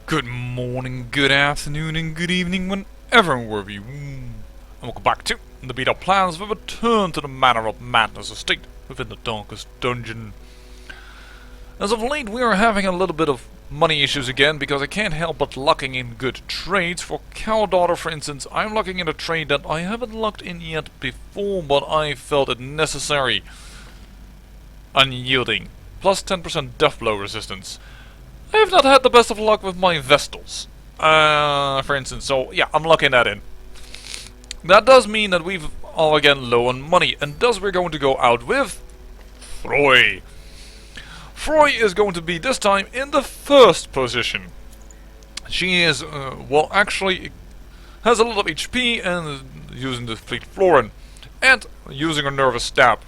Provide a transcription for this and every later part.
Good morning, good afternoon, and good evening, whenever and wherever you. And welcome back to the Beat Up Plans of a return to the Manor of Madness estate within the darkest dungeon. As of late, we are having a little bit of money issues again because I can't help but lucking in good trades. For Cow Daughter, for instance, I'm lucking in a trade that I haven't lucked in yet before, but I felt it necessary. Unyielding, plus 10% death blow resistance. I have not had the best of luck with my Vestals, for instance, so yeah, I'm locking that in. That does mean that we've all again low on money, and thus we're going to go out with Froy. Froy is going to be this time in the first position. She is, well, actually has a lot of HP and using the Fleet Florin, and using her Nervous Stab.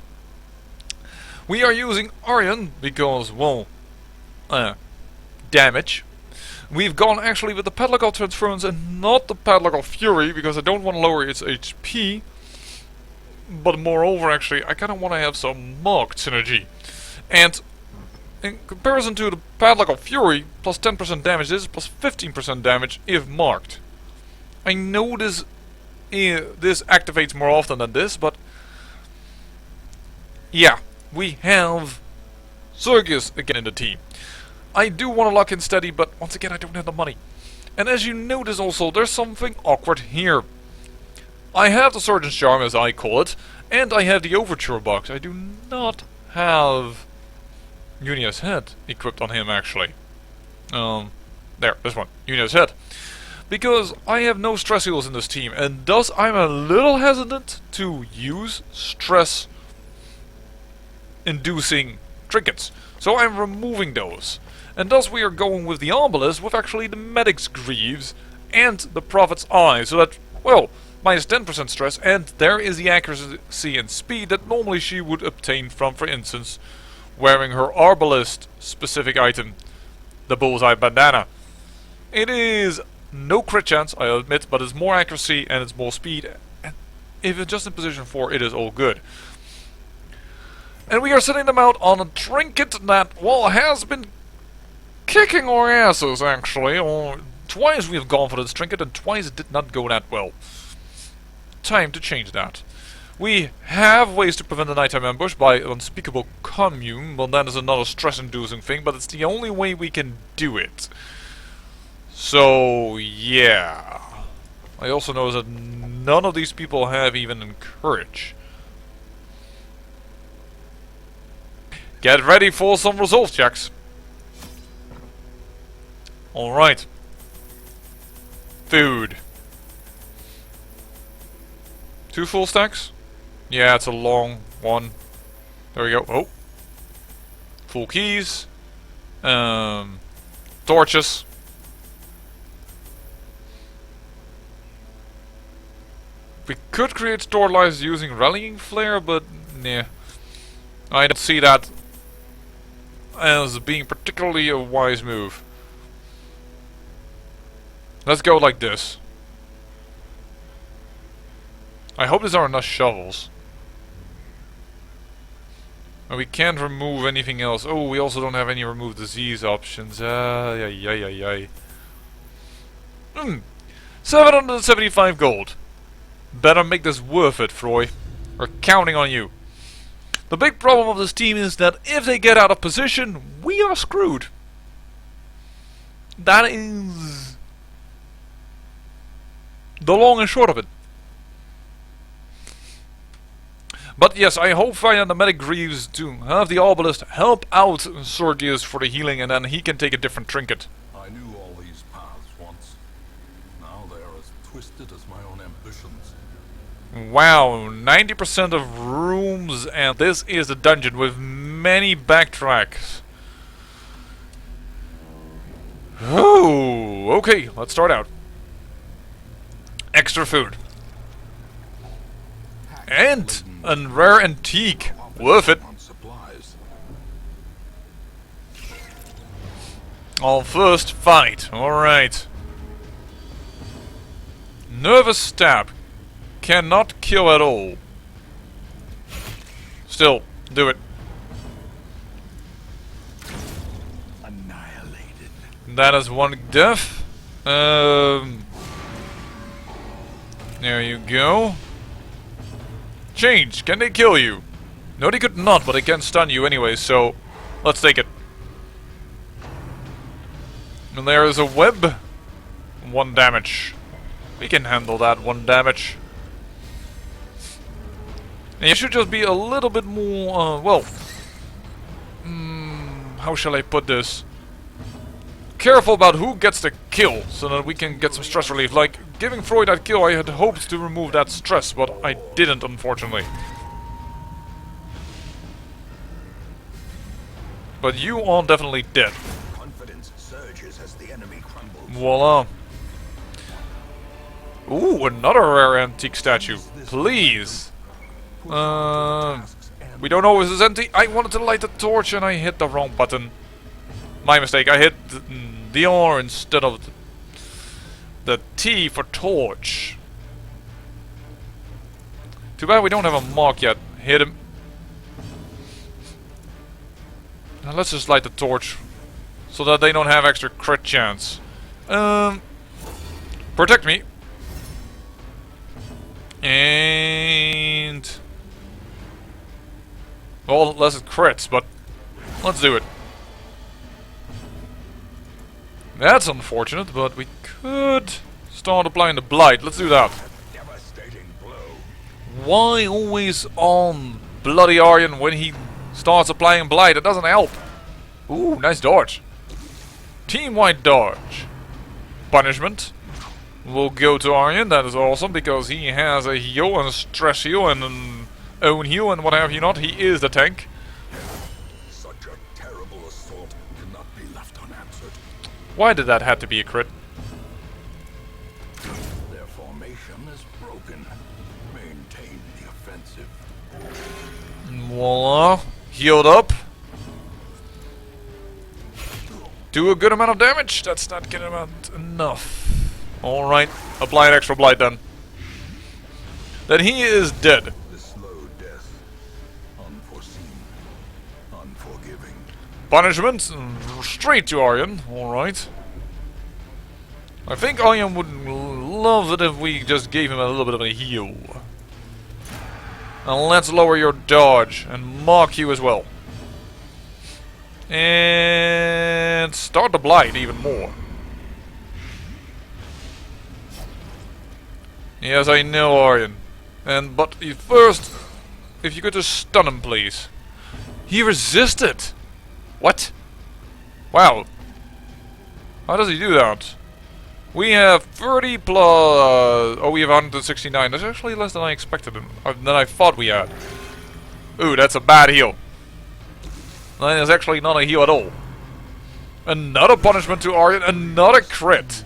We are using Aryan because, well, damage. We've gone actually with the Padlock of Transference and not the Padlock of Fury because I don't want to lower its HP. But moreover, actually, I kind of want to have some marked synergy. And in comparison to the Padlock of Fury, plus 10% damage, this is plus 15% damage if marked. I know this activates more often than this, but yeah, we have Sergius again in the team. I do want to lock in steady, but once again I don't have the money. And as you notice also, there's something awkward here. I have the Surgeon's Charm, as I call it, and I have the Overture box. I do not have Unia's Head equipped on him, actually. There, this one, Unia's Head. Because I have no stress heals in this team, and thus I'm a little hesitant to use stress-inducing trinkets. So I'm removing those. And thus we are going with the Obelisk with actually the Medic's Greaves and the Prophet's Eye, so that, well, minus 10% stress, and there is the accuracy and speed that normally she would obtain from, for instance, wearing her Arbalist specific item, the Bullseye Bandana. It is no crit chance, I admit, but it's more accuracy and it's more speed, and if it's just in position 4, it is all good. And we are sending them out on a trinket that, well, has been kicking our asses, actually. Twice we have gone for this trinket, and twice it did not go that well. Time to change that. We have ways to prevent a nighttime ambush by Unspeakable Commune. Well, that is another stress-inducing thing, but it's the only way we can do it. So, yeah. I also know that none of these people have even Encourage. Get ready for some resolve checks. Alright. Food. 2 full stacks? Yeah, it's a long one. There we go. Oh. Full keys. Torches. We could create stored lives using Rallying Flare, but nah. I don't see that as being particularly a wise move. Let's go like this. I hope there are enough shovels. And we can't remove anything else. Oh, we also don't have any remove disease options. 775 gold. Better make this worth it, Froy. We're counting on you. The big problem of this team is that if they get out of position, we are screwed. That is the long and short of it. But yes, I hope via the Medic Greaves to have the Obelisk help out Sergius for the healing, and then he can take a different trinket. I knew all these paths once. Now they are as twisted as my own ambitions. Wow, 90% of rooms, and this is a dungeon with many backtracks. Oh, okay, let's start out. Extra food. And a rare antique. Worth it. All first fight. Alright. Nervous Stab. Cannot kill at all. Still, do it. That is one death. There you go. Change. Can they kill you? No, they could not, but they can stun you anyway, so let's take it. And there is a web. 1 damage. We can handle that 1 damage. And you should just be a little bit more, well... how shall I put this? Careful about who gets the kill, so that we can get some stress relief. Like, giving Freud that kill, I had hoped to remove that stress, but I didn't, unfortunately. But you are definitely dead. Confidence surges as the enemy crumbles. Voila. Ooh, another rare antique statue. Please. We don't know if this is empty. I wanted to light the torch and I hit the wrong button. My mistake. I hit the R instead of the T for torch. Too bad we don't have a mark yet. Hit him. Now let's just light the torch so that they don't have extra crit chance. Protect me. And... well, unless it crits, but let's do it. That's unfortunate, but we could start applying the blight. Let's do that. Devastating blow. Why always on bloody Aryan when he starts applying blight? It doesn't help. Ooh, nice dodge. Team-wide dodge. Punishment will go to Aryan. That is awesome because he has a heal and a stress heal and an own heal and what have you not. He is the tank. Such a terrible assault cannot be left unanswered. Why did that have to be a crit? Their formation is broken. Maintain the offensive. Voila. Healed up. Do a good amount of damage. That's not good amount enough. Alright. Apply an extra blight then. Then he is dead. The slow death. Unforeseen. Unforgiving. Punishment. Straight to Aryan. Alright. I think Aryan would love it if we just gave him a little bit of a heal. And let's lower your dodge and mark you as well. And start the blight even more. Yes, I know, Aryan. But first, if you could just stun him, please. He resisted. What? Wow. How does he do that? We have 30 plus... oh, we have 169. That's actually less than I expected, than I thought we had. Ooh, that's a bad heal. That is actually not a heal at all. Another punishment to Aryan, another crit.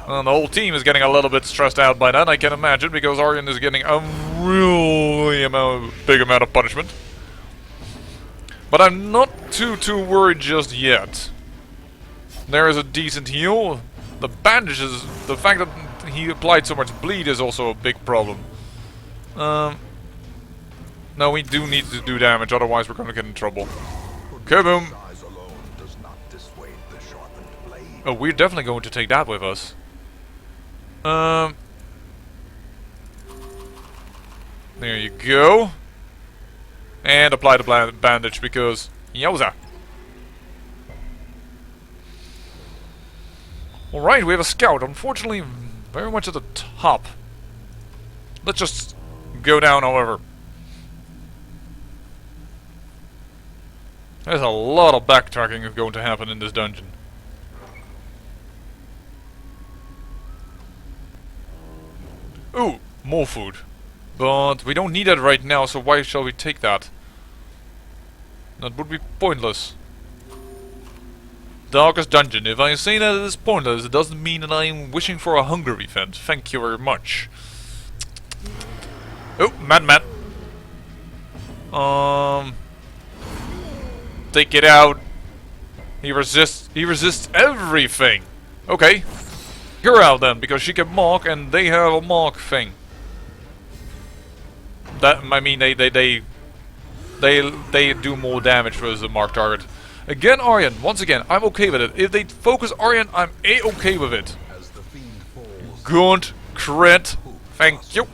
And the whole team is getting a little bit stressed out by that, I can imagine, because Aryan is getting a really big amount of punishment. But I'm not too worried just yet. There is a decent heal. The bandages, the fact that he applied so much bleed is also a big problem. No, we do need to do damage, otherwise we're gonna get in trouble. Kaboom! Size alone does not dissuade the sharpened blade. Oh, we're definitely going to take that with us. There you go. And apply the bandage because... yowza! Alright, we have a scout. Unfortunately, very much at the top. Let's just go down, however. There's a lot of backtracking is going to happen in this dungeon. Ooh, more food. But we don't need that right now, so why shall we take that? That would be pointless. Darkest dungeon. If I say that it is pointless, it doesn't mean that I'm wishing for a hunger event. Thank you very much. Oh, Matt. Take it out. He resists everything. Okay. Her out then, because she can mark and they have a mark thing. That I mean they do more damage versus a mark target. Again, Aryan. Once again, I'm okay with it. If they focus Aryan, I'm A-okay with it. As the fiend falls, Good crit. Thank you.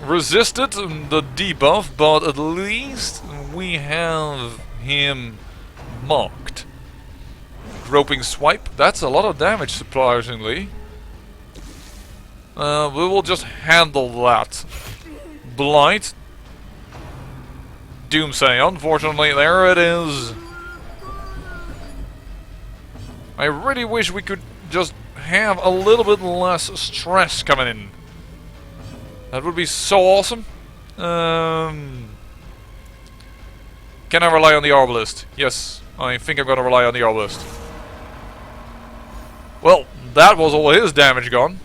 Resisted the debuff, but at least we have him marked. Groping swipe. That's a lot of damage, surprisingly. We will just handle that. Blight. Doomsay, unfortunately, there it is. I really wish we could just have a little bit less stress coming in. That would be so awesome. Can I rely on the Arbalist? Yes, I think I'm gonna rely on the Arbalist. Well, that was all his damage gone.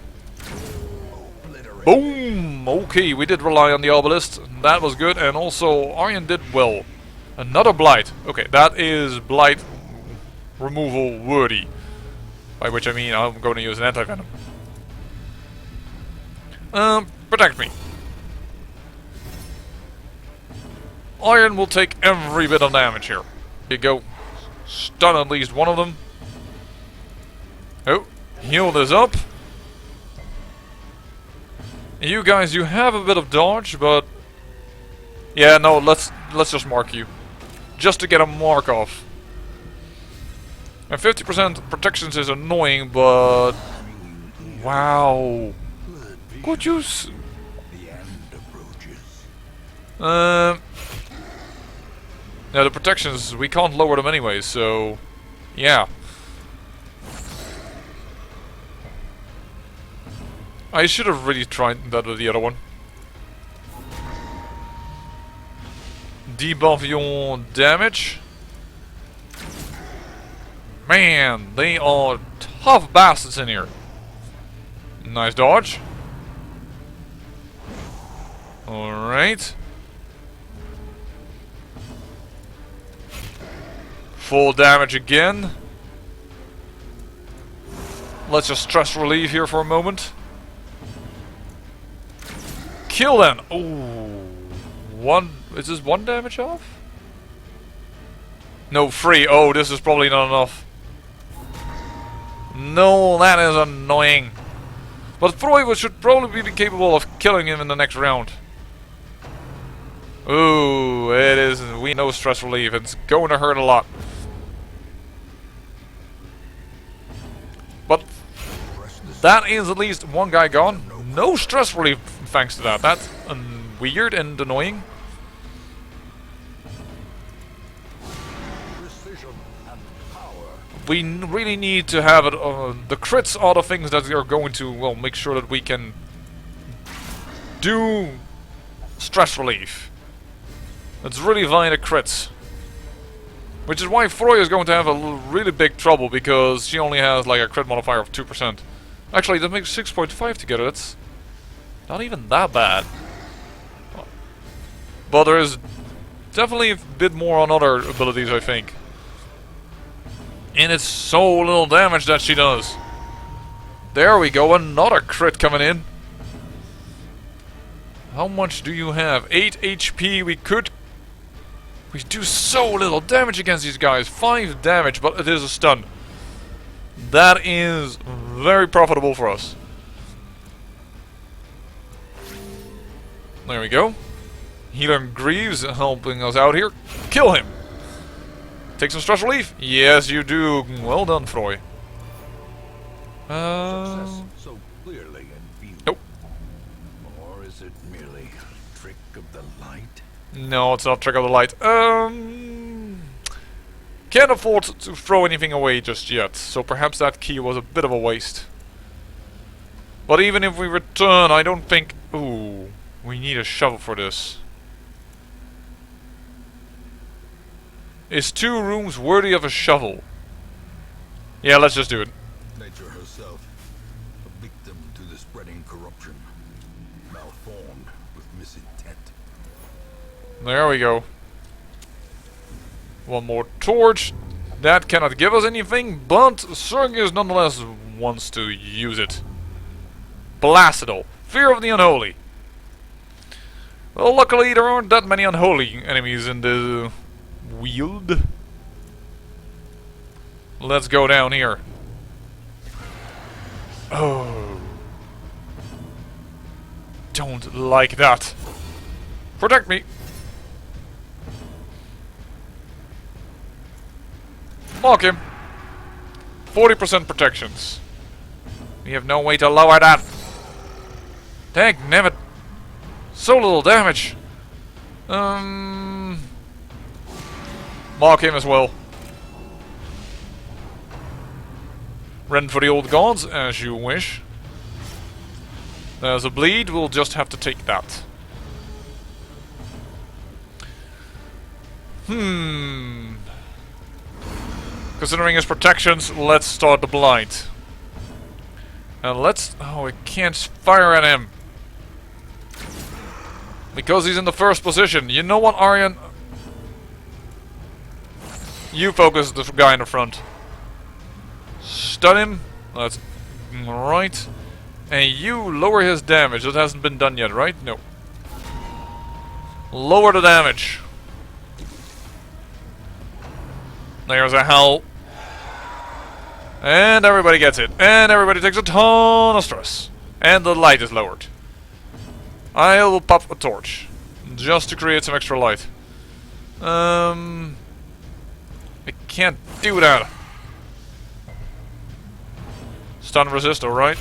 Boom! Okay, we did rely on the Arbalist. That was good, and also Aryan did well. Another Blight. Okay, that is Blight removal worthy. By which I mean I'm going to use an anti-venom. Protect me. Iron will take every bit of damage here. Here you go. Stun at least one of them. Oh, heal this up. You guys, you have a bit of dodge, but yeah, no, let's just mark you, just to get a mark off. And 50% protections is annoying, but wow, could you? The end approaches. Yeah, the protections we can't lower them anyway, so yeah. I should have really tried that with the other one. Debuff your damage. Man, they are tough bastards in here. Nice dodge. Alright. Full damage again. Let's just stress relieve here for a moment. Kill them! Ooh. One. Is this one damage off? No, 3. Oh, this is probably not enough. No, that is annoying. But Freud should probably be capable of killing him in the next round. Ooh, it is. We know stress relief. It's going to hurt a lot. But that is at least one guy gone. No stress relief thanks to that. That's weird and annoying. Precision and power. We really need to have it. The crits are the things that are going to, well, make sure that we can do stress relief. It's really via the crits. Which is why Freya is going to have a really big trouble, because she only has like a crit modifier of 2%. Actually, that makes 6.5 together. That's not even that bad. But there is definitely a bit more on other abilities, I think. And it's so little damage that she does. There we go, another crit coming in. How much do you have? 8 HP. We do so little damage against these guys. 5 damage, but it is a stun. That is very profitable for us. There we go. Healer Greaves helping us out here. Kill him. Take some stress relief. Yes, you do. Well done, Froy. Success so clearly in view. Nope. Or is it merely a trick of the light? No, it's not trick of the light. Can't afford to throw anything away just yet, so perhaps that key was a bit of a waste. But even if we return, I don't think... Ooh, we need a shovel for this. Is 2 rooms worthy of a shovel? Yeah, let's just do it. Nature herself, a victim to the spreading corruption, malformed with misintent. There we go. One more torch. That cannot give us anything, but Sergius nonetheless wants to use it. Blast it all. Fear of the Unholy. Well, luckily there aren't that many unholy enemies in the wield. Let's go down here. Oh. Don't like that. Protect me. Mark him. 40% protections. We have no way to lower that. Dangnabbit. So little damage. Mark him as well. Run for the old gods, as you wish. There's a bleed, we'll just have to take that. Considering his protections, let's start the blind. And let's... Oh, we can't fire at him. Because he's in the first position. You know what, Aryan? You focus the guy in the front. Stun him. That's right. And you lower his damage. That hasn't been done yet, right? No. Lower the damage. There's a howl. And everybody gets it. And everybody takes a ton of stress. And the light is lowered. I'll pop a torch. Just to create some extra light. I can't do that. Stun resist, alright.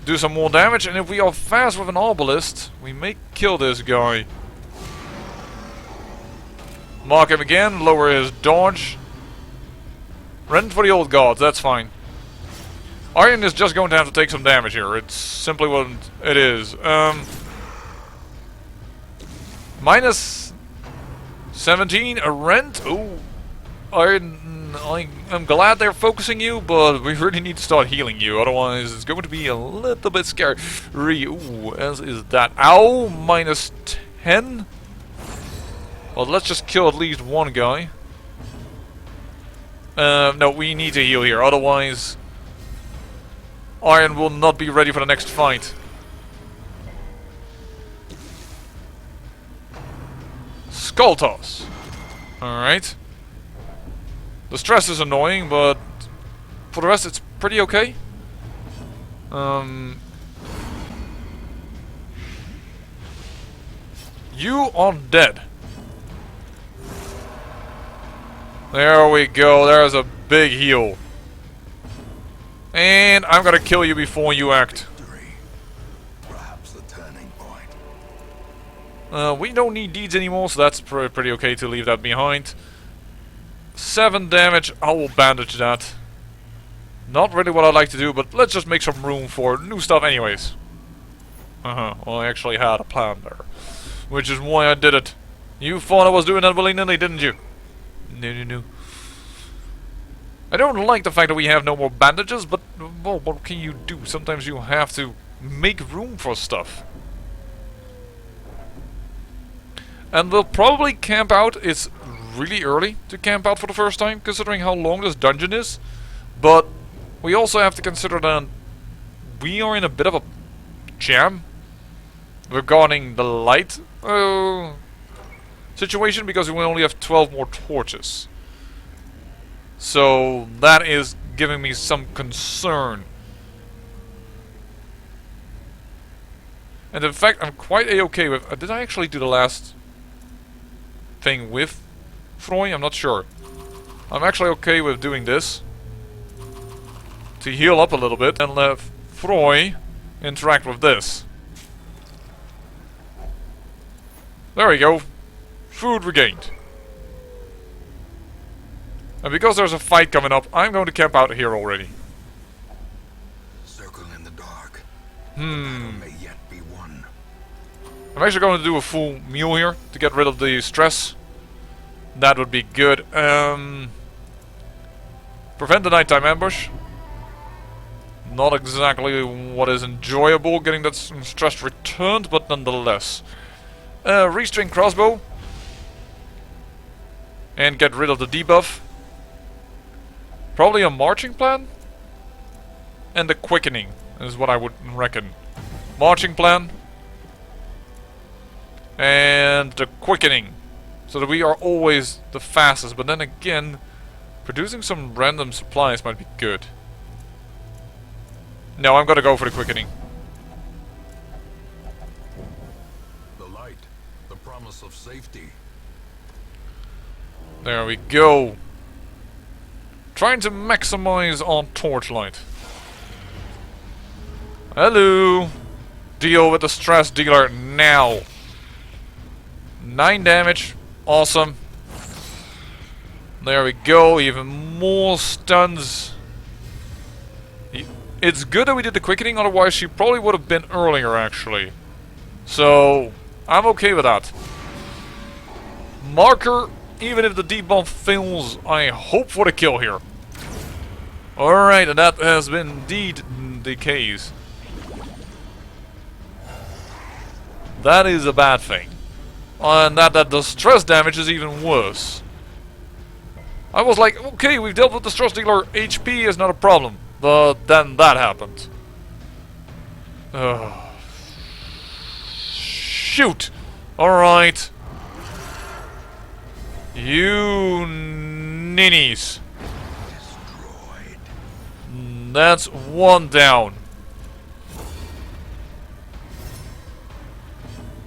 Do some more damage, and if we are fast with an obelisk, we may kill this guy. Mark him again, lower his dodge. Run for the old gods, that's fine. Aryan is just going to have to take some damage here. It's simply what it is. Minus 17, a rent? Ooh. I'm glad they're focusing you, but we really need to start healing you. Otherwise, it's going to be a little bit scary. Ooh, as is that. Ow! Minus 10? Well, let's just kill at least one guy. No, we need to heal here. Otherwise, Aryan will not be ready for the next fight. Skull toss. Alright. The stress is annoying, but for the rest it's pretty okay. You are dead. There we go, there's a big heal. And I'm gonna kill you before you act. Perhaps the turning point. We don't need deeds anymore, so that's pretty okay to leave that behind. 7 damage, I will bandage that. Not really what I'd like to do, but let's just make some room for new stuff anyways. Well, I actually had a plan there. Which is why I did it. You thought I was doing that willy-nilly, didn't you? No. I don't like the fact that we have no more bandages, but well, what can you do? Sometimes you have to make room for stuff. And we'll probably camp out. It's really early to camp out for the first time, considering how long this dungeon is. But we also have to consider that we are in a bit of a jam regarding the light situation, because we only have 12 more torches. So that is giving me some concern. And in fact, I'm quite a-okay with... did I actually do the last thing with Froy? I'm not sure. I'm actually okay with doing this to heal up a little bit and let Froy interact with this. There we go. Food regained. And because there's a fight coming up, I'm going to camp out here already. Circle in the dark. The battle may yet be won. I'm actually going to do a full meal here to get rid of the stress. That would be good. Prevent the nighttime ambush. Not exactly what is enjoyable, getting that stress returned, but nonetheless. Restring crossbow. And get rid of the debuff. Probably a marching plan. And the quickening is what I would reckon. Marching plan. And the quickening. So that we are always the fastest. But then again, producing some random supplies might be good. No, I'm gonna go for the quickening. The light, the promise of safety. There we go. Trying to maximize on torchlight. Hello. Deal with the stress dealer now. 9 damage. Awesome. There we go. Even more stuns. It's good that we did the quickening, otherwise she probably would have been earlier actually. So, I'm okay with that. Marker, even if the debuff fails, I hope for the kill here. Alright, and that has been indeed the case. That is a bad thing. And that the stress damage is even worse. I was like, okay, we've dealt with the stress dealer, HP is not a problem. But then that happened. Shoot! Alright. You ninnies. Destroyed. That's one down.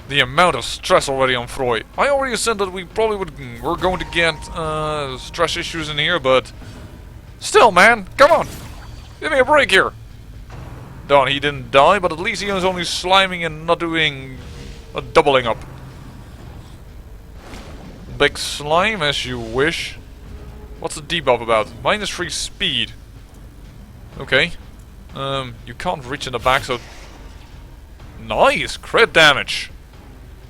The amount of stress already on Freud. I already said that we probably we're going to get stress issues in here, but still, man, come on, give me a break here. Darn, he didn't die, but at least he was only sliming and not doing a doubling up. Big slime, as you wish. What's the debuff about? -3 speed. Okay. You can't reach in the back, so nice crit damage.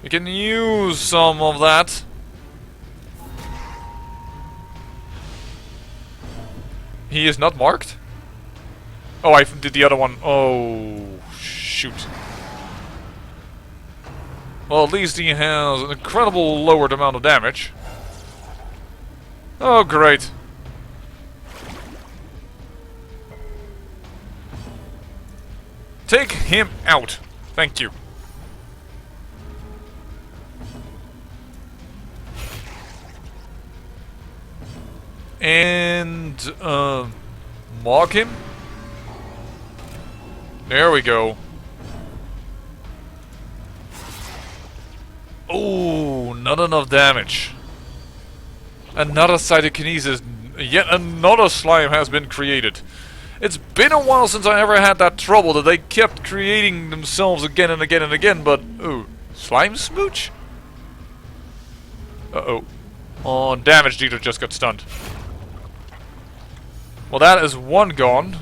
We can use some of that. He is not marked? Oh, I did the other one. Oh, shoot. Well, at least he has an incredible lowered amount of damage. Oh, great. Take him out. Thank you. And mark him. There we go. Oh, not enough damage. Another cytokinesis. Yet another slime has been created. It's been a while since I ever had that trouble that they kept creating themselves again and again and again, but oh, slime smooch? Uh-oh. Oh, damage dealer just got stunned. Well, that is one gone.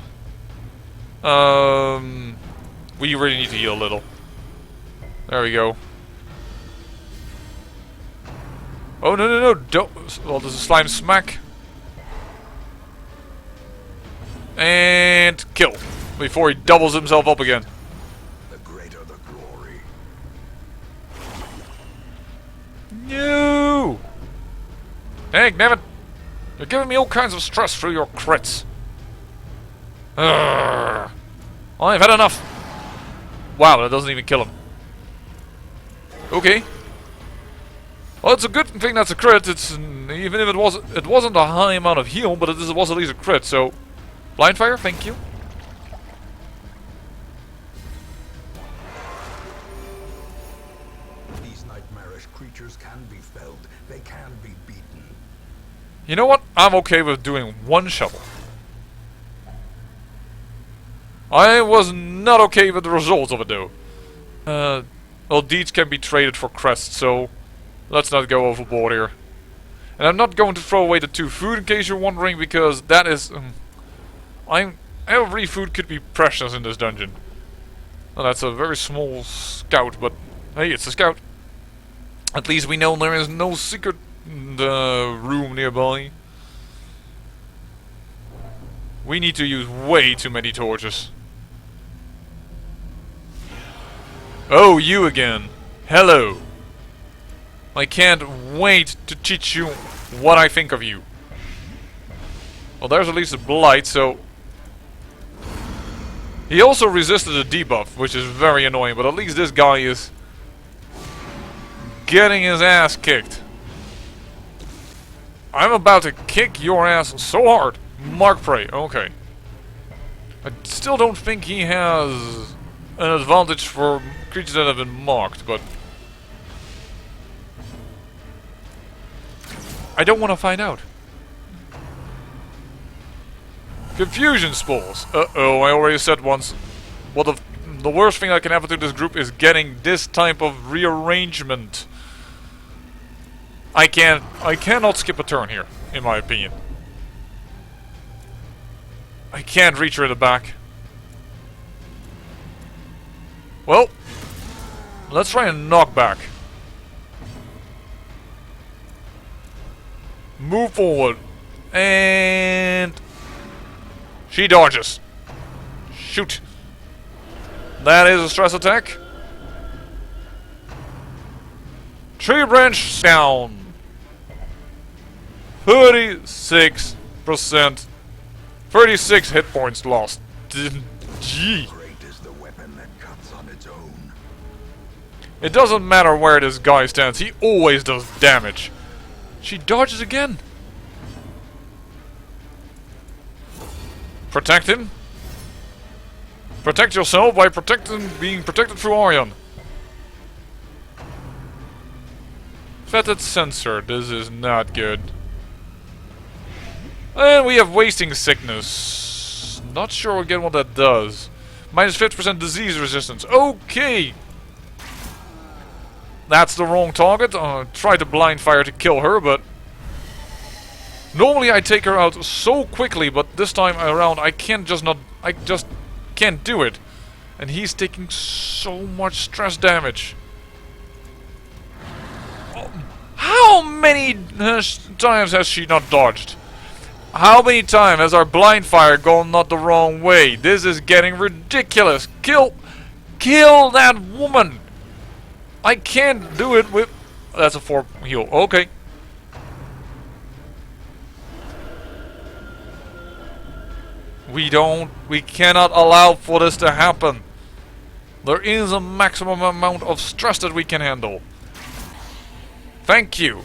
We really need to heal a little. There we go. Oh, no, no, no, don't. Well, there's a slime smack. And kill. Before he doubles himself up again. The greater the glory. No! Dang, damn it. You're giving me all kinds of stress through your crits. Urgh. I've had enough. Wow, that doesn't even kill him. Okay. Well, it's a good thing that's a crit. It's even if it wasn't a high amount of heal, but it was at least a crit. So, blind fire, thank you. These nightmarish creatures can be felled. They can be beaten. You know what? I'm okay with doing one shovel. I was not okay with the results of it though. Well, deeds can be traded for crests, so let's not go overboard here. And I'm not going to throw away the 2 food in case you're wondering, because that is... every food could be precious in this dungeon. Well, that's a very small scout, but hey, it's a scout. At least we know there is no secret room nearby. We need to use way too many torches. Oh, you again. Hello. I can't wait to teach you what I think of you. Well, there's at least a blight, so... He also resisted a debuff, which is very annoying, but at least this guy is getting his ass kicked. I'm about to kick your ass so hard. Mark prey. Okay. I still don't think he has an advantage for creatures that have been marked, but I don't want to find out. Confusion spores. Uh-oh, I already said once. Well, the worst thing that can happen to this group is getting this type of rearrangement. I cannot skip a turn here, in my opinion. I can't reach her in the back. Well, let's try and knock back. Move forward. And she dodges. Shoot. That is a stress attack. Tree branch down. 36%. 36 hit points lost. Gee. Great is the weapon that cuts on its own. It doesn't matter where this guy stands, he always does damage. She dodges again. Protect him. Protect yourself by being protected through iron. Fetid sensor, this is not good. And we have wasting sickness. Not sure again what that does. Minus 50% disease resistance. Okay! That's the wrong target. Try to blind fire to kill her, but normally I take her out so quickly, but this time around I just can't do it. And he's taking so much stress damage. How many times has she not dodged? How many times has our blind fire gone not the wrong way? This is getting ridiculous. Kill that woman. I can't do it with... That's a 4 heal. Okay. We cannot allow for this to happen. There is a maximum amount of stress that we can handle. Thank you.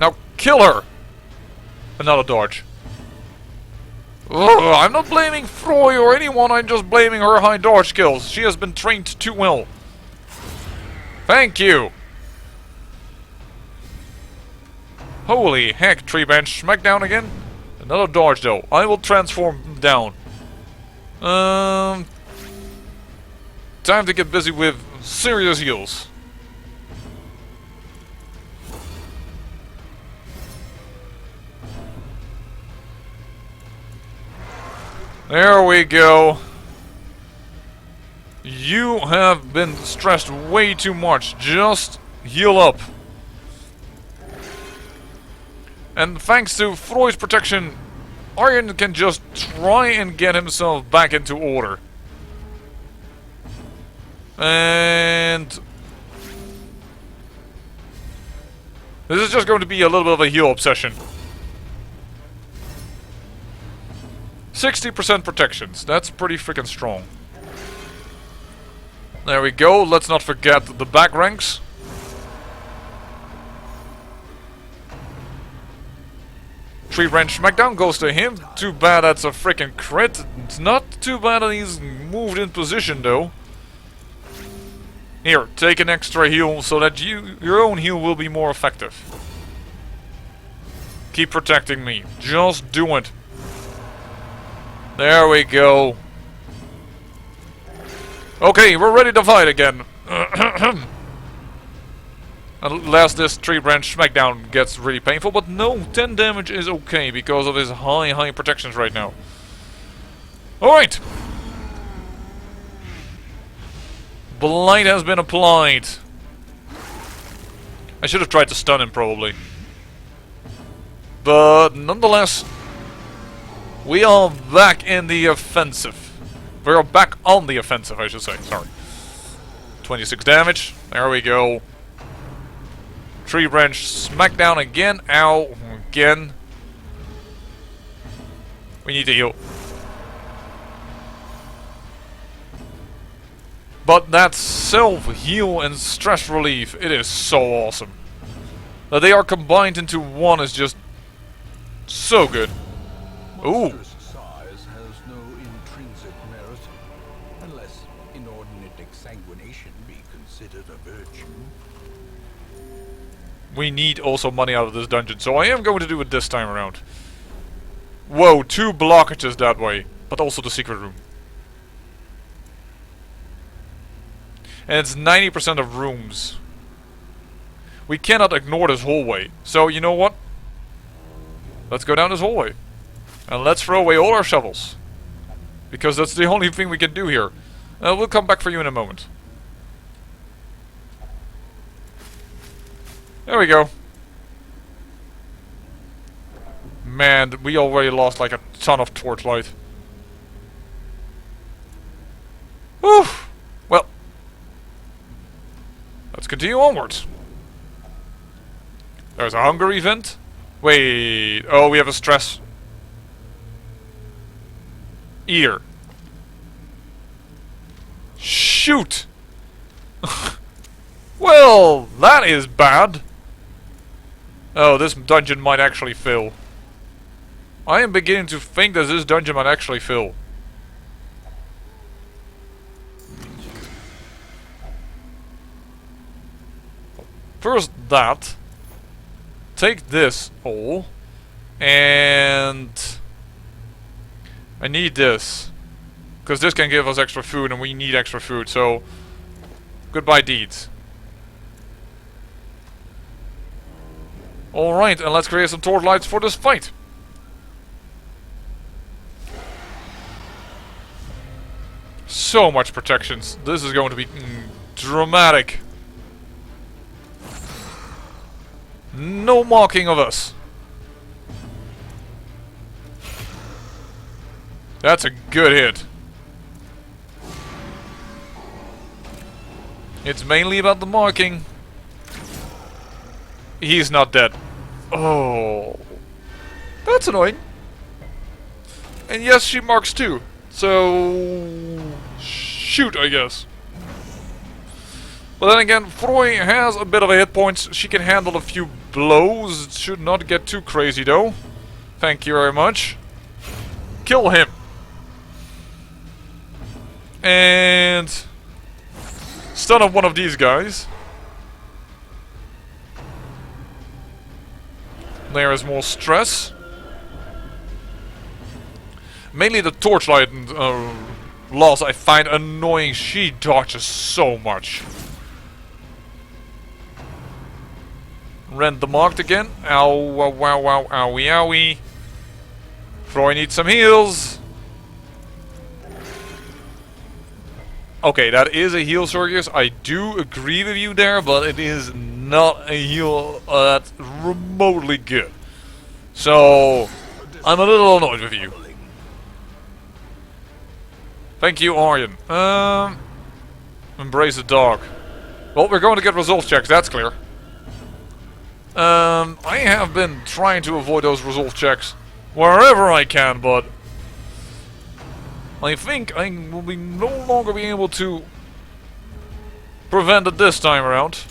Now kill her. Another dodge. Ugh, I'm not blaming Froy or anyone, I'm just blaming her high dodge skills. She has been trained too well. Thank you. Holy heck, tree bench. Smackdown again. Another dodge though. I will transform down. Time to get busy with serious heals. There we go. You have been stressed way too much. Just heal up. And thanks to Froy's protection, Arjen can just try and get himself back into order. And this is just going to be a little bit of a heal obsession. 60% protections. That's pretty freaking strong. There we go. Let's not forget the back ranks. Tree branch smackdown goes to him. Too bad that's a freaking crit. It's not too bad that he's moved in position though. Here, take an extra heal so that your own heal will be more effective. Keep protecting me. Just do it. There we go. Okay, we're ready to fight again. Unless this tree branch smackdown gets really painful, but no, 10 damage is okay because of his high protections right now. Alright. Blight has been applied. I should have tried to stun him probably. But nonetheless, we are back in the offensive. We are back on the offensive, I should say. Sorry. 26 damage. There we go. Tree branch smackdown again. Ow. Again. We need to heal. But that self-heal and stress relief, it is so awesome. That they are combined into one is just so good. Ooh. Monstrous size has no intrinsic merit, unless inordinate exsanguination be considered a virtue. We need also money out of this dungeon, so I am going to do it this time around. Whoa, 2 blockages that way, but also the secret room. And it's 90% of rooms. We cannot ignore this hallway. So, you know what? Let's go down this hallway. And let's throw away all our shovels. Because that's the only thing we can do here. We'll come back for you in a moment. There we go. Man, we already lost like a ton of torchlight. Whew! Well, let's continue onwards. There's a hunger event. Wait, oh, we have a stress. Ear. Shoot! Well, that is bad. Oh, this dungeon might actually fill. I am beginning to think that this dungeon might actually fill. First that. Take this all. And I need this. Because this can give us extra food and we need extra food, so goodbye deeds. Alright, and let's create some torch lights for this fight. So much protections. This is going to be dramatic. No mocking of us. That's a good hit. It's mainly about the marking. He's not dead. Oh. That's annoying. And yes, she marks too. So... shoot, I guess. But then again, Froy has a bit of a hit points. She can handle a few blows. It should not get too crazy though. Thank you very much. Kill him. And... stun up one of these guys. There is more stress. Mainly the torchlight loss I find annoying. She dodges so much. Rend the marked again. Ow, wow, wow, wow, owie, owie. Froy needs some heals. Okay, that is a heal, Sergius. I do agree with you there, but it is not a heal that's remotely good. So, I'm a little annoyed with you. Thank you, Aryan. Embrace the dog. Well, we're going to get resolve checks, that's clear. I have been trying to avoid those resolve checks wherever I can, but I think I will be no longer be able to prevent it this time around.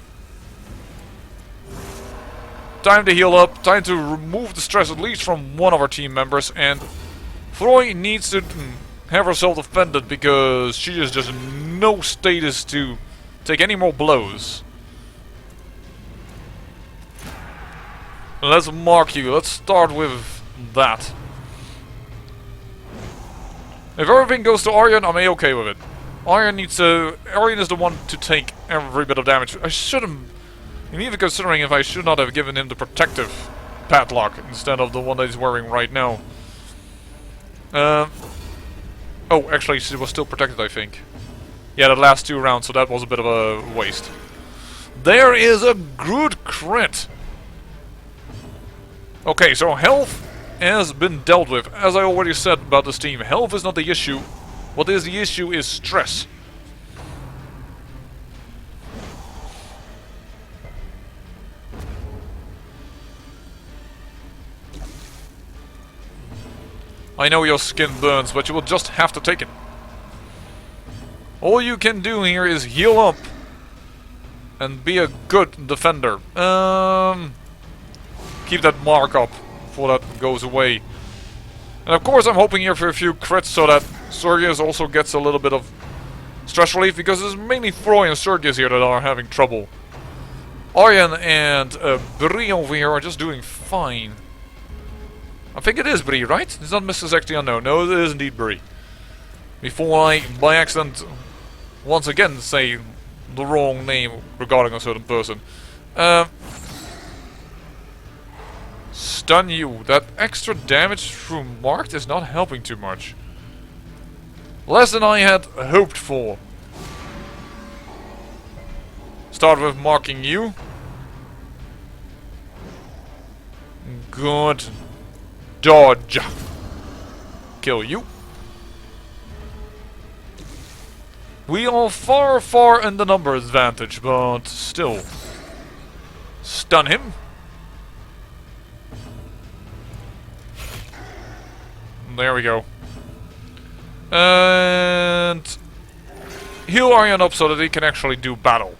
Time to heal up, time to remove the stress at least from one of our team members, and Froy needs to have herself defended because she is just no status to take any more blows. Let's mark you, let's start with that. If everything goes to Aryan, I'm a-okay with it. Aryan is the one to take every bit of damage. I shouldn't... I'm even considering if I should not have given him the protective padlock instead of the one that he's wearing right now. Oh, actually, she was still protected, I think. Yeah, the last 2 rounds, so that was a bit of a waste. There is a good crit! Okay, so health has been dealt with. As I already said about this team, health is not the issue. What is the issue is stress. I know your skin burns, but you will just have to take it. All you can do here is heal up and be a good defender. Keep that mark up before that goes away. And of course I'm hoping here for a few crits so that Sergius also gets a little bit of stress relief, because it's mainly Froy and Sergius here that are having trouble. Arjen and Bree over here are just doing fine. I think it is Bree, right? It's not Mrs. X the Unknown. No, it is indeed Bree. Before I, by accident, once again say the wrong name regarding a certain person. Stun you. That extra damage through marked is not helping too much. Less than I had hoped for. Start with marking you. Good. Dodge. Kill you. We are far, far in the number advantage, but still. Stun him. There we go. And heal Arjen up so that he can actually do battle.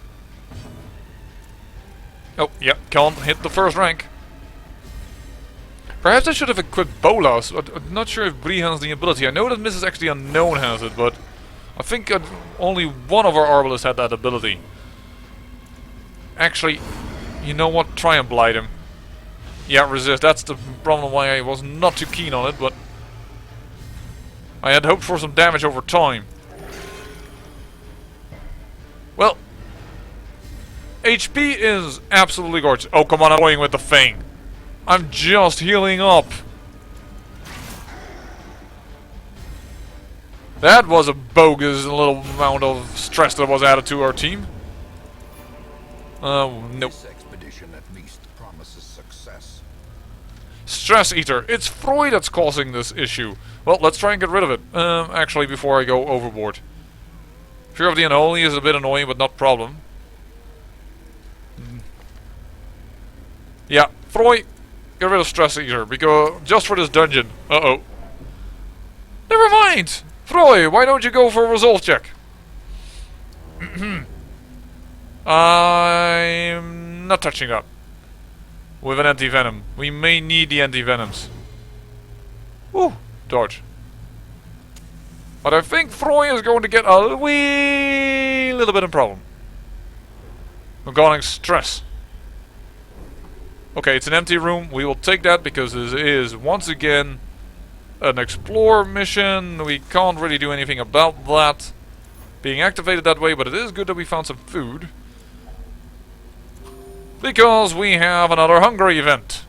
Oh, yeah, can't hit the first rank. Perhaps I should have equipped Bolas. I'm not sure if Bree has the ability. I know that Mrs. X the Unknown has it, but I think only one of our Arbalists had that ability. Actually, you know what? Try and blight him. Yeah, resist. That's the problem why I was not too keen on it, but I had hoped for some damage over time. Well, HP is absolutely gorgeous. Oh, come on, I'm going with the Fang. I'm just healing up. That was a bogus little amount of stress that was added to our team. Nope. This expedition at least promises success. Stress Eater. It's Freud that's causing this issue. Well, let's try and get rid of it. Actually, before I go overboard. Fear of the Unholy is a bit annoying, but not problem. Yeah, Freud, get rid of Stress Eater, because just for this dungeon. Uh-oh. Never mind! Freud, why don't you go for a resolve check? I'm not touching that. With an anti-venom. We may need the anti-venoms. Woo! Dodge. But I think Froy is going to get a wee little bit of problem. Regarding stress. Okay, it's an empty room. We will take that because this is once again an explorer mission. We can't really do anything about that being activated that way, but it is good that we found some food. Because we have another hungry event.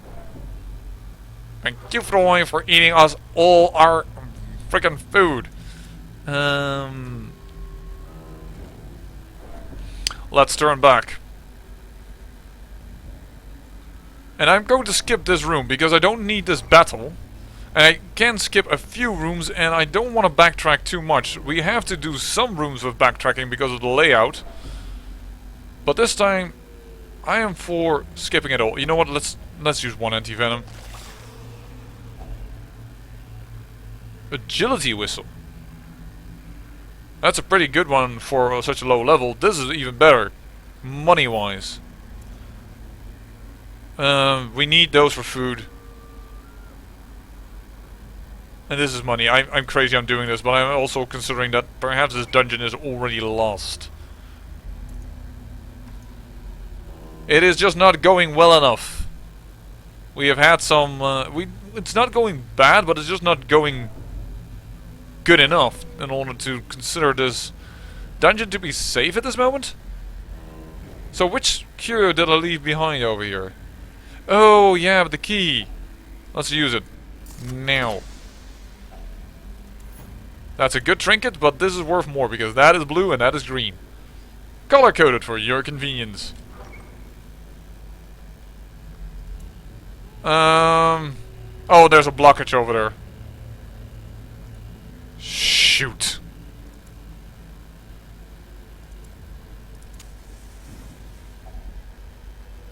Thank you, Froy, for eating us all our freaking food. Let's turn back. And I'm going to skip this room because I don't need this battle. And I can skip a few rooms and I don't want to backtrack too much. We have to do some rooms with backtracking because of the layout. But this time I am for skipping it all. You know what? Let's use one anti-venom. Agility whistle. That's a pretty good one for such a low level. This is even better, money-wise. We need those for food. And this is money. I'm crazy I'm doing this, but I'm also considering that perhaps this dungeon is already lost. It is just not going well enough. We have had some... it's not going bad, but it's just not going good enough in order to consider this dungeon to be safe at this moment. So which curio did I leave behind over here? Oh yeah, but the key. Let's use it. Now. That's a good trinket, but this is worth more because that is blue and that is green. Color coded for your convenience. Oh, there's a blockage over there. Shoot.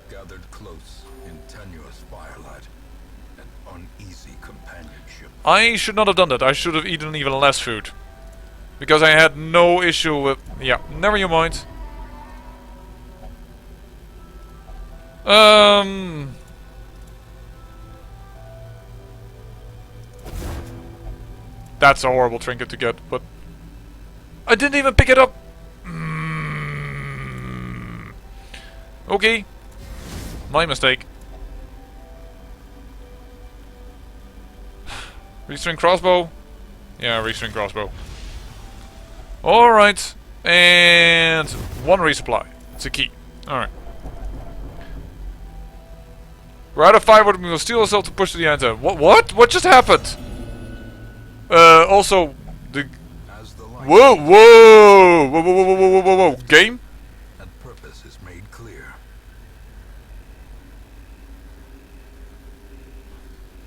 Gathered close in tenuous firelight, an uneasy companionship. I should not have done that. I should have eaten even less food. Because I had no issue with... Yeah, never you mind. That's a horrible trinket to get, but... I didn't even pick it up! Okay. My mistake. Restring crossbow? Yeah, restring crossbow. Alright. And... one resupply. It's a key. Alright. We're out of 5 with we will steal ourselves to push to the end zone. What? What just happened? Also... the... As the light Whoa! Whoa! Whoa! Whoa! Whoa! Whoa! Whoa! Whoa! Game? and purpose is made clear.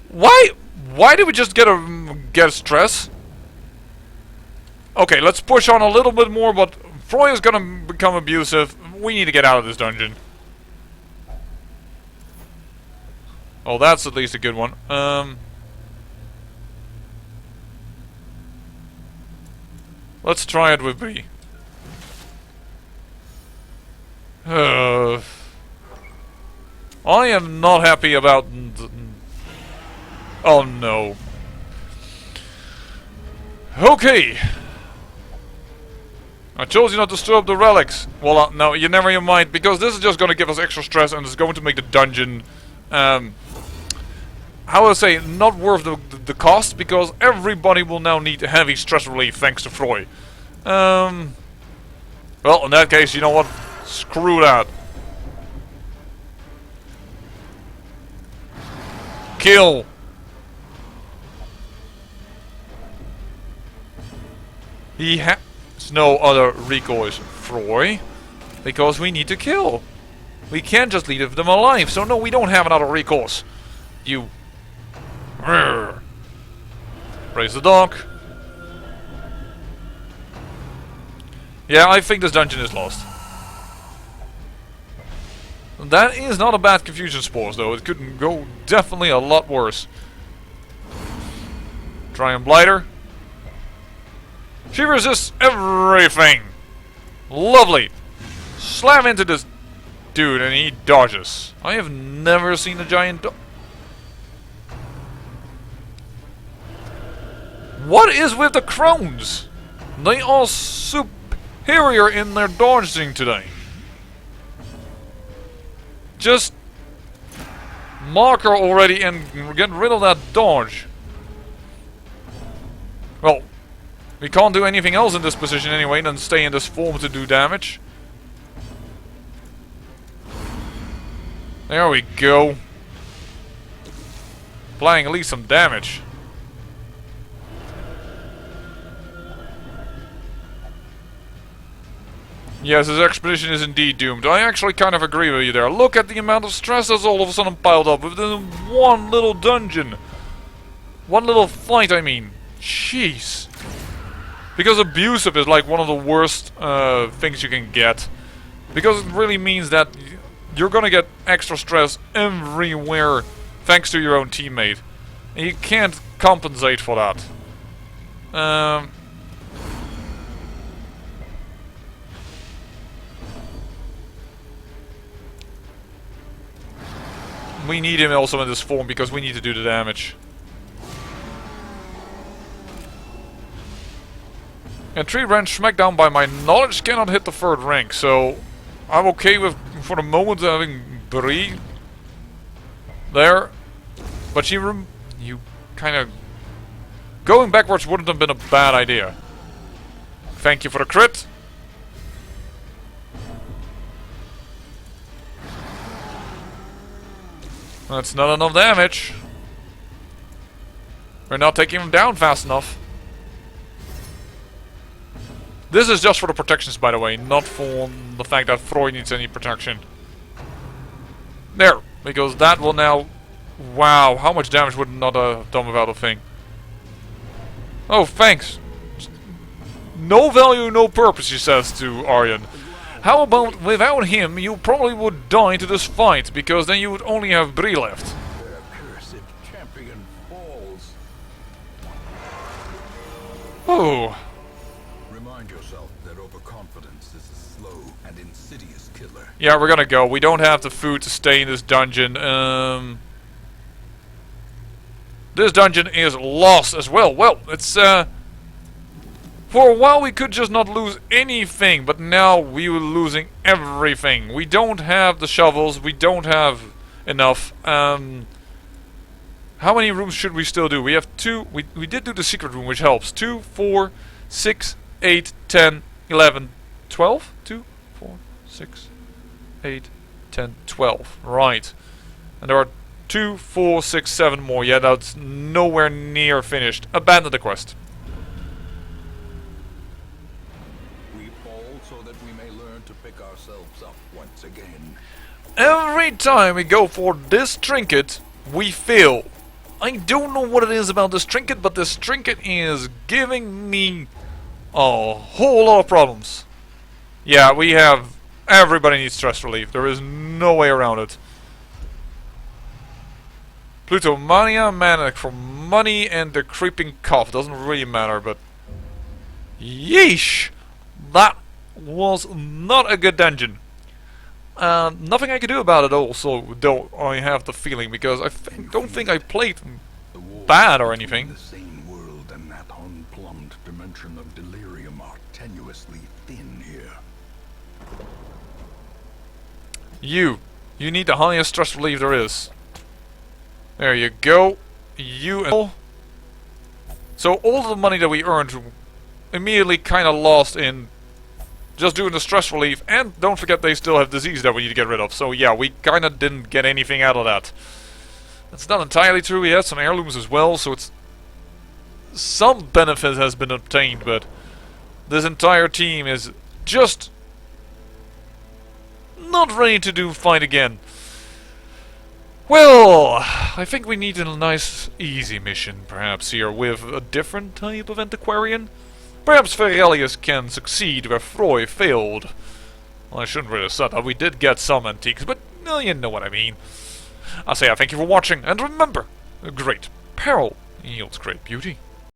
Why? Why did we just get a stress? Okay, let's push on a little bit more, but Froy is gonna become abusive. We need to get out of this dungeon. Oh, that's at least a good one. Let's try it with B. I am not happy about... Oh no. Okay. I chose you not to disturb the relics. Well, no, you never mind, because this is just going to give us extra stress and it's going to make the dungeon, how would I say, not worth the cost, because everybody will now need heavy stress relief thanks to Froy. Well, in that case, you know what? Screw that. Kill. He has no other recourse, Froy, because we need to kill. We can't just leave them alive, so no, we don't have another recourse. You... Raise the dog. Yeah, I think this dungeon is lost. That is not a bad confusion spores, though. It could go definitely a lot worse. Try and blighter. She resists everything. Lovely. Slam into this dude and he dodges. I have never seen a giant What is with the crones? They are superior in their dodging today. Just mark her already and get rid of that dodge. Well, we can't do anything else in this position anyway than stay in this form to do damage. There we go. Applying at least some damage. Yes, this expedition is indeed doomed. I actually kind of agree with you there. Look at the amount of stress that's all of a sudden piled up within one little dungeon. One little fight, I mean. Jeez. Because abusive is like one of the worst things you can get. Because it really means that you're gonna get extra stress everywhere thanks to your own teammate. And you can't compensate for that. We need him also in this form because we need to do the damage. And 3 range smackdown by my knowledge cannot hit the 3rd rank, so I'm okay with, for the moment, having Brie there. But you kind of... Going backwards wouldn't have been a bad idea. Thank you for the crit. That's not enough damage. We're not taking him down fast enough. This is just for the protections, by the way, not for the fact that Froy needs any protection. There, because that will now... Wow, how much damage would not have done without a thing? Oh, thanks. No value, no purpose, he says to Aryan. How about without him, you probably would die to this fight, because then you would only have Bree left. Their accursed champion falls. Oh. and insidious killer. Yeah, we're gonna go. We don't have the food to stay in this dungeon. This dungeon is lost as well. Well, it's for a while we could just not lose anything, but now we were losing everything. We don't have the shovels. We don't have enough. How many rooms should we still do? We have 2. We did do the secret room, which helps. 2, 4, 6, 8, 10, 11, 12? 2, 4, 6, 8, 10, 12. Right. And there are 2, 4, 6, 7 more. Yeah, that's nowhere near finished. Abandon the quest. We fall so that we may learn to pick ourselves up once again. Every time we go for this trinket, we fail. I don't know what it is about this trinket, but this trinket is giving me a whole lot of problems. Yeah, we have... Everybody needs stress relief. There is no way around it. Plutomania, manic for money, and the creeping cough. Doesn't really matter, but... Yeesh! That was not a good dungeon. Nothing I can do about it also, though I have the feeling, because I don't think I played bad or anything. The same world and that unplumbed dimension of delirium are tenuously thin here. You need the highest stress relief there is. There you go. So all the money that we earned immediately kind of lost in just doing the stress relief, and don't forget they still have disease that we need to get rid of. So yeah, we kind of didn't get anything out of that. That's not entirely true. We had some heirlooms as well, so it's some benefit has been obtained, but this entire team is just not ready to fight again. Well, I think we need a nice easy mission perhaps here with a different type of antiquarian. Perhaps Ferelius can succeed where Froy failed. Well, I shouldn't really have said that. We did get some antiques, but you know what I mean. I say I thank you for watching, and remember, great peril yields great beauty.